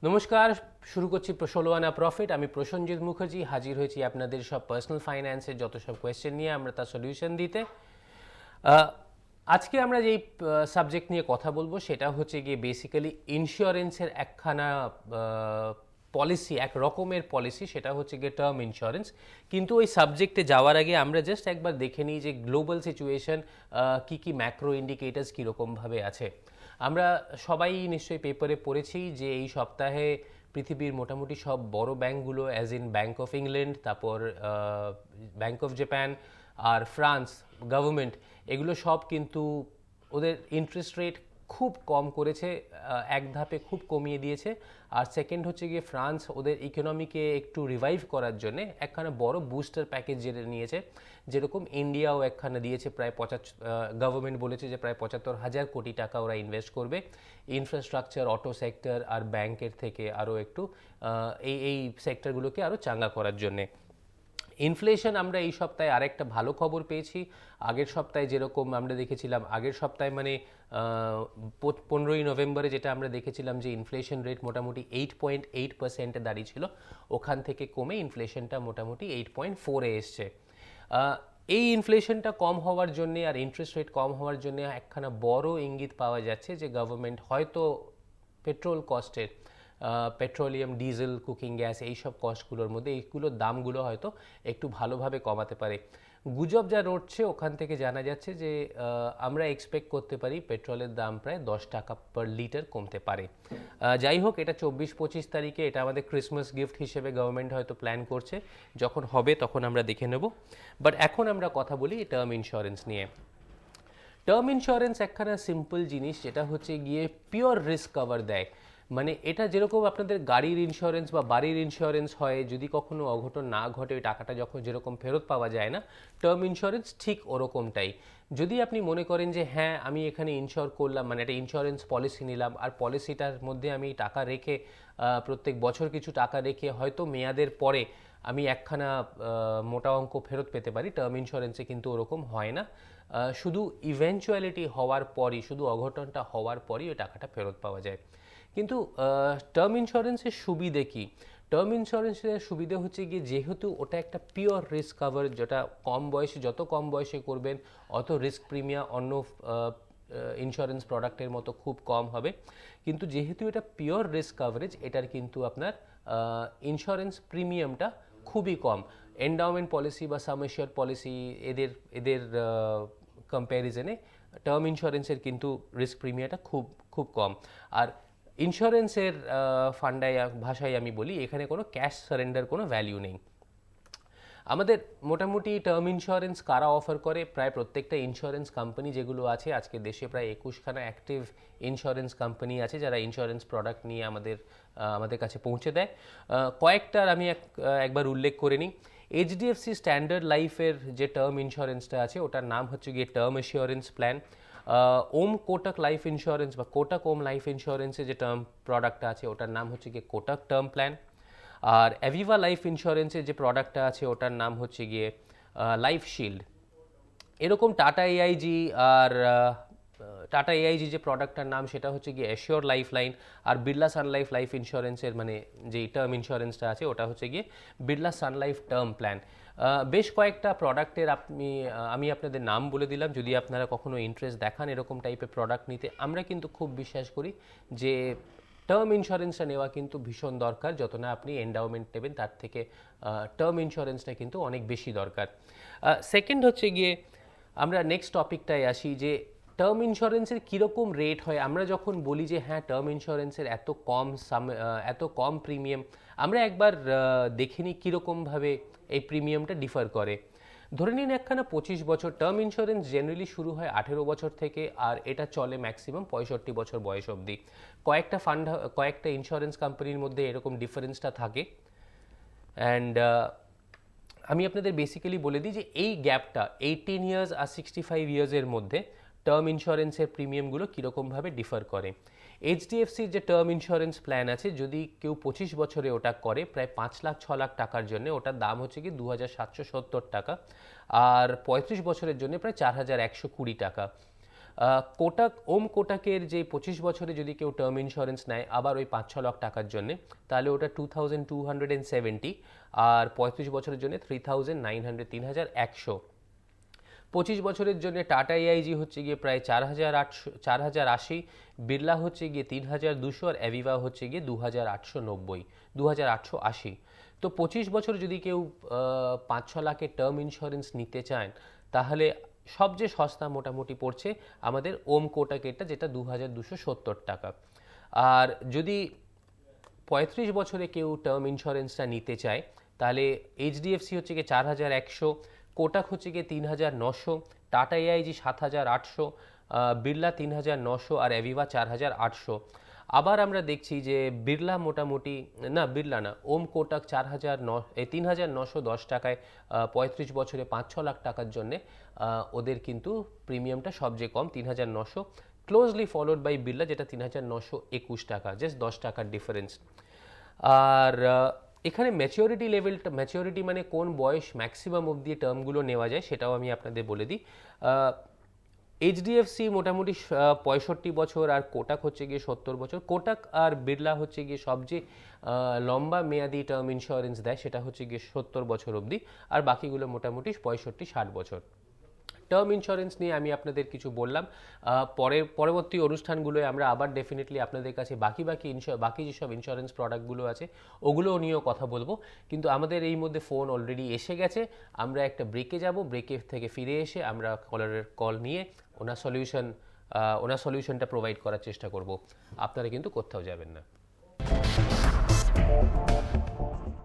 নমস্কার, শুরু করছি ষোলো আনা প্রফিট। আমি প্রসেনজিৎ মুখার্জি হাজির হয়েছি আপনাদের সব পার্সোনাল ফাইন্যান্সের যত সব কোয়েশ্চেন নিয়ে আমরা তার সলিউশন দিতে। আজকে আমরা যেই সাবজেক্ট নিয়ে কথা বলবো সেটা হচ্ছে গিয়ে বেসিক্যালি ইন্স্যুরেন্সের একখানা পলিসি, এক রকমের পলিসি, সেটা হচ্ছে গিয়ে টার্ম ইন্স্যুরেন্স। কিন্তু ওই সাবজেক্টে যাওয়ার আগে আমরা জাস্ট একবার দেখে নিই যে গ্লোবাল সিচুয়েশন কী কী ম্যাক্রো ইন্ডিকেটার্স কীরকমভাবে আছে। আমরা সবাই নিশ্চয়ই পেপারে পড়েছি যে এই সপ্তাহে পৃথিবীর মোটামুটি সব বড় ব্যাঙ্কগুলো, as in bank of England, তারপর ব্যাঙ্ক অফ জাপান আর ফ্রান্স গভর্নমেন্ট, এগুলো সব কিন্তু ওদের ইন্টারেস্ট রেট খুব কম করেছে, এক ধাপে খুব কমিয়ে দিয়েছে। আর সেকেন্ড হচ্ছে গিয়ে ফ্রান্স ওদের ইকোনমিকে একটু রিভাইভ করার জন্য একখানা বড় বুস্টার প্যাকেজ যেটা নিয়েছে, যেরকম ইন্ডিয়াও একখানা দিয়েছে। প্রায় গভর্নমেন্ট বলেছে যে প্রায় ৭৫,০০০ কোটি টাকা ওরা ইনভেস্ট করবে ইনফ্রাস্ট্রাকচার, অটো সেক্টর আর ব্যাংকের থেকে আরও একটু এই সেক্টরগুলোকে আরও চাঙ্গা করার জন্যে। ইনফ্লেশন আমরা এই সপ্তাহে আরেকটা ভালো খবর পেয়েছি। আগের সপ্তাহে যেরকম আমরা দেখেছিলাম, আগের সপ্তাহে মানে 15ই নভেম্বরে যেটা আমরা দেখেছিলাম যে ইনফ্লেশন রেট মোটামুটি 8.8%-এ দাঁড়িয়েছিল, ওখান থেকে কমে ইনফ্লেশনটা মোটামুটি 8.4-এ এসছে। এই ইনফ্লেশনটা কম হওয়ার জন্যে আর ইন্টারেস্ট রেট কম হওয়ার জন্যে একখানা বড় ইঙ্গিত পাওয়া যাচ্ছে যে গভর্নমেন্ট হয়তো পেট্রোল কস্টের, পেট্রোলিয়াম, ডিজেল, কুকিং গ্যাস, এইসব কস্টগুলোর মধ্যে এইগুলোর দামগুলো হয়তো একটু ভালোভাবে কমাতে পারে। গুজব যা রটছে ওখান থেকে জানা যাচ্ছে যে আমরা এক্সপেক্ট করতে পারি পেট্রোলের দাম প্রায় 10 টাকা পার লিটার কমতে পারে। যাই হোক, এটা 24-25 তারিখে, এটা আমাদের ক্রিসমাস গিফট হিসেবে গভর্নমেন্ট হয়তো প্ল্যান করছে, যখন হবে তখন আমরা দেখে নেব। বাট এখন আমরা কথা বলি টার্ম ইন্স্যুরেন্স নিয়ে। টার্ম ইন্স্যুরেন্স একখানা সিম্পল জিনিস, যেটা হচ্ছে গিয়ে পিওর রিস্ক কভার দেয়। মানে এটা যেরকম আপনাদের গাড়ির ইন্স্যুরেন্স বা বাড়ির ইন্স্যুরেন্স হয়, যদি কখনো অঘটন না ঘটে ওই টাকাটা যখন যেরকম ফেরত পাওয়া যায় না, টার্ম ইন্স্যুরেন্স ঠিক ওরকমটাই। যদি আপনি মনে করেন যে হ্যাঁ আমি এখানে ইনশিওর করলাম, মানে একটা ইন্স্যুরেন্স পলিসি নিলাম, আর পলিসিটার মধ্যে আমি টাকা রেখে প্রত্যেক বছর কিছু টাকা রেখে হয়তো মেয়াদের পরে আমি একখানা মোটা অঙ্ক ফেরত পেতে পারি, টার্ম ইন্স্যুরেন্সে কিন্তু ওরকম হয় না। শুধু ইভেনচুয়ালিটি হওয়ার পরই, শুধু অঘটনটা হওয়ার পরই ওই টাকাটা ফেরত পাওয়া যায়। কিন্তু টার্ম ইন্স্যুরেন্সের সুবিধে কী? টার্ম ইন্স্যুরেন্সের সুবিধে হচ্ছে গিয়ে যেহেতু ওটা একটা পিওর রিস্ক কভার, যেটা কম বয়সে, যত কম বয়সে করবেন অত রিস্ক প্রিমিয়াম অন্য ইন্স্যুরেন্স প্রোডাক্টের মতো খুব কম হবে। কিন্তু যেহেতু এটা পিওর রিস্ক কভারেজ, এটার কিন্তু আপনার ইন্স্যুরেন্স প্রিমিয়ামটা খুবই কম। এন্ডাওমেন্ট পলিসি বা সাম অ্যাসিওরড পলিসি, এদের এদের কম্প্যারিজনে টার্ম ইন্স্যুরেন্সের কিন্তু রিস্ক প্রিমিয়ামটা খুব খুব কম। আর ইন্স্যুরেন্সের ফান্ডায় ভাষায় আমি বলি, এখানে কোনো ক্যাশ সারেন্ডার কোনো ভ্যালিউ নেই। আমাদের মোটামুটি টার্ম ইন্স্যুরেন্স কারা অফার করে? প্রায় প্রত্যেকটা ইন্স্যুরেন্স কোম্পানি যেগুলো আছে, আজকে দেশে প্রায় 21খানা অ্যাক্টিভ ইন্স্যুরেন্স কোম্পানি আছে যারা ইন্স্যুরেন্স প্রোডাক্ট নিয়ে আমাদের কাছে পৌঁছে দেয়। কয়েকটার আমি একবার উল্লেখ করে নিই। এইচডিএফসি স্ট্যান্ডার্ড লাইফের যে টার্ম ইন্স্যুরেন্সটা আছে ওটার নাম হচ্ছে গিয়ে টার্ম অ্যাসিওরেন্স প্ল্যান। ওম কোটাক লাইফ ইন্স্যুরেন্স বা কোটাক ওম লাইফ ইন্স্যুরেন্সের যে টার্ম প্রোডাক্টটা আছে ওটার নাম হচ্ছে গিয়ে কোটাক টার্ম প্ল্যান। আর অ্যাভিভা লাইফ ইন্স্যুরেন্সের যে প্রোডাক্টটা আছে ওটার নাম হচ্ছে গিয়ে লাইফ শিল্ড। এরকম টাটা এআইজি আর টাটা এআইজি যে প্রোডাক্টটার নাম সেটা হচ্ছে গিয়ে অ্যাসিওর লাইফ লাইন। আর বিড়লা সান লাইফ লাইফ ইন্স্যুরেন্সের মানে যেই টার্ম ইন্স্যুরেন্সটা আছে ওটা হচ্ছে গিয়ে বিড়লা সান লাইফ টার্ম প্ল্যান। বেশ কয়েকটা প্রোডাক্টের আমি আপনাদের নাম বলে দিলাম। যদি আপনারা কখনো ইন্টারেস্ট দেখান এরকম টাইপের প্রোডাক্ট নিতে, আমরা কিন্তু খুব বিশ্বাস করি যে টার্ম ইন্স্যুরেন্সটা নেওয়া কিন্তু ভীষণ দরকার। যত না আপনি এন্ডাওমেন্ট নেবেন তার থেকে টার্ম ইন্স্যুরেন্সটা কিন্তু অনেক বেশি দরকার। সেকেন্ড হচ্ছে গিয়ে আমরা নেক্সট টপিকটায় আসি যে টার্ম ইন্স্যুরেন্সের কীরকম রেট হয়। আমরা যখন বলি যে হ্যাঁ টার্ম ইন্স্যুরেন্সের এত কম প্রিমিয়াম, আমরা একবার দেখে নিই কীরকমভাবে এই প্রিমিয়ামটা ডিফার করে। ধরে নিন একখানা 25 বছর টার্ম ইন্স্যুরেন্স জেনারেলি শুরু হয় 18 বছর থেকে, আর এটা চলে ম্যাক্সিমাম 65 বছর বয়স অবধি। কয়েকটা ইন্স্যুরেন্স কোম্পানির মধ্যে এরকম ডিফারেন্সটা থাকে। অ্যান্ড আমি আপনাদের বেসিক্যালি বলে দিই যে এই গ্যাপটা 18 ইয়ার্স আর 65 ইয়ার্সের মধ্যে টার্ম ইন্স্যুরেন্সের প্রিমিয়ামগুলো কীরকমভাবে ডিফার করে। এইচডিএফসির যে টার্ম ইন্স্যুরেন্স প্ল্যান আছে, যদি কেউ 25 বছরে ওটা করে প্রায় 5 লাখ 6 লাখ টাকার জন্য, ওটার দাম হচ্ছে কি 2770 টাকা। আর 35 বছরের জন্য প্রায় 4120 টাকা। কোটাকের যে 25 বছরে যদি কেউ টার্ম ইন্স্যুরেন্স নেয় আবার ওই 5-6 লাখ টাকার জন্য, তাহলে ওটা 2270, আর 35 বছরের জন্য 3900, 3100। 25 বছরের জন্য টাটা এআইজি হচ্ছে গিয়ে প্রায় 4080, বিড়লা হচ্ছে গিয়ে 3200, আর অ্যাভিভা হচ্ছে গিয়ে 2890, 2880। তো 25 বছর যদি কেউ 5-6 লাখের টার্ম ইন্স্যুরেন্স নিতে চান, তাহলে সবচেয়ে সস্তা মোটামুটি পড়ছে আমাদের ওম কোটাকেরটা, যেটা 2270 টাকা। আর যদি 35 বছরে কেউ টার্ম ইন্স্যুরেন্সটা নিতে চায়, তাহলে এইচডিএফসি হচ্ছে গিয়ে 4100, কোটাক হচ্ছে গিয়ে 3900, টাটা এআইজি 7800, বিড়লা 3900, আর অ্যাভিভা 4800। আবার আমরা দেখছি যে বিড়লা মোটামুটি, না বিড়লা না, ওম কোটাক 3910 টাকায় 35 বছরে 5-6 লাখ টাকার জন্যে ওদের কিন্তু প্রিমিয়ামটা সবচেয়ে কম, 3900, ক্লোজলি ফলোড বাই বিড়লা, যেটা 3921 টাকা, জাস্ট 10 টাকার ডিফারেন্স। আর এখানে ম্যাচিওরিটি মানে কোন বয়স ম্যাক্সিমাম অবধি টার্মগুলো নেওয়া যায় সেটাও আমি আপনাদের বলে দিই। এইচডিএফসি মোটামুটি 65 বছর, আর কোটাক হচ্ছে গিয়ে 70 বছর। কোটাক আর বিড়লা হচ্ছে গিয়ে সবচেয়ে লম্বা মেয়াদি টার্ম ইন্স্যুরেন্স দেয়, সেটা হচ্ছে গিয়ে 70 বছর অবধি, আর বাকিগুলো মোটামুটি 65-60 বছর। টার্ম ইন্স্যুরেন্স নিয়ে আমি আপনাদের কিছু বললাম। পরবর্তী অনুষ্ঠানগুলোয় আমরা আবার ডেফিনেটলি আপনাদের কাছে বাকি যেসব ইন্স্যুরেন্স প্রোডাক্টগুলো আছে ওগুলো নিয়েও কথা বলবো। কিন্তু আমাদের এই মধ্যে ফোন অলরেডি এসে গেছে, আমরা একটা ব্রেকে যাব, ব্রেকে থেকে ফিরে এসে আমরা কলারের কল নিয়ে ওনার সলিউশনটা প্রোভাইড করার চেষ্টা করব। আপনারা কিন্তু কোথাও যাবেন না।